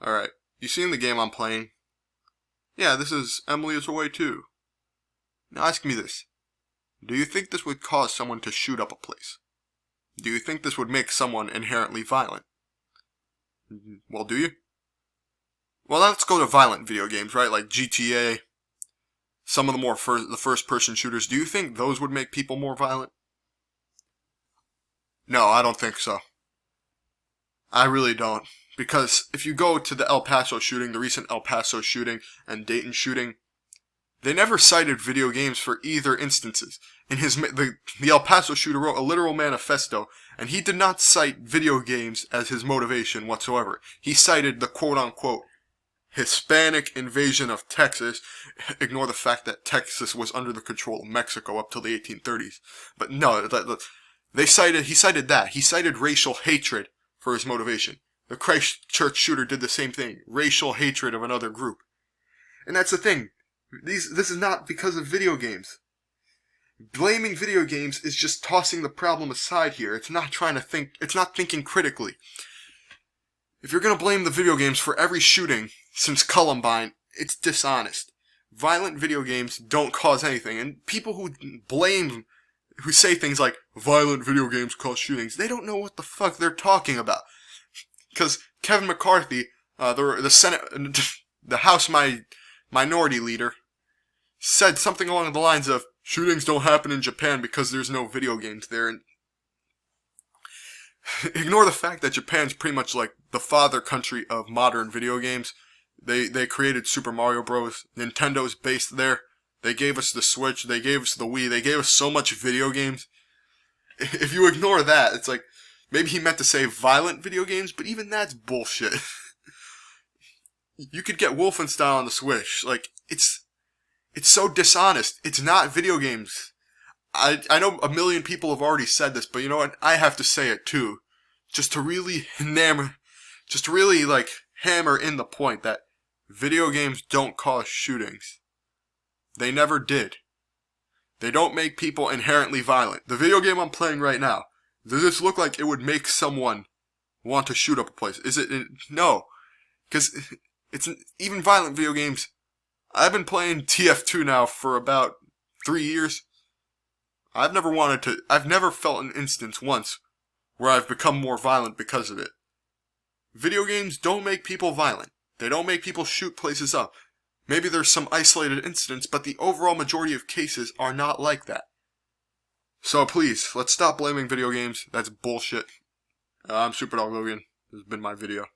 Alright, you seen the game I'm playing? Yeah, this is Emily is Away too. Now ask me this. Do you think this would cause someone to shoot up a place? Do you think this would make someone inherently violent? Well, do you? Well, let's go to violent video games, right? Like GTA, some of the more the first-person shooters. Do you think those would make people more violent? No, I don't think so. I really don't. Because if you go to the El Paso shooting, the recent El Paso shooting and Dayton shooting, they never cited video games for either instances. In the El Paso shooter wrote a literal manifesto, and he did not cite video games as his motivation whatsoever. He cited the quote-unquote Hispanic invasion of Texas. Ignore the fact that Texas was under the control of Mexico up till the 1830s. But no, he cited that. He cited racial hatred for his motivation. The Christchurch shooter did the same thing. Racial hatred of another group. And that's the thing. This is not because of video games. Blaming video games is just tossing the problem aside here. It's not trying to think, it's not thinking critically. If you're going to blame the video games for every shooting since Columbine, it's dishonest. Violent video games don't cause anything. And people who say things like, violent video games cause shootings, they don't know what the fuck they're talking about. Because Kevin McCarthy, the Senate, the House Minority Leader, said something along the lines of, shootings don't happen in Japan because there's no video games there. And ignore the fact that Japan's pretty much like the father country of modern video games. They created Super Mario Bros. Nintendo's based there. They gave us the Switch. They gave us the Wii. They gave us so much video games. If you ignore that, it's like, maybe he meant to say violent video games, but even that's bullshit. You could get Wolfenstein on the Switch. Like, it's so dishonest. It's not video games. I know a million people have already said this, but you know what? I have to say it too. Just to really hammer in the point that video games don't cause shootings. They never did. They don't make people inherently violent. The video game I'm playing right now, does this look like it would make someone want to shoot up a place? Is it? No. Because even violent video games, I've been playing TF2 now for about 3 years. I've never felt an instance once where I've become more violent because of it. Video games don't make people violent. They don't make people shoot places up. Maybe there's some isolated incidents, but the overall majority of cases are not like that. So please, let's stop blaming video games. That's bullshit. I'm Superdog Logan. This has been my video.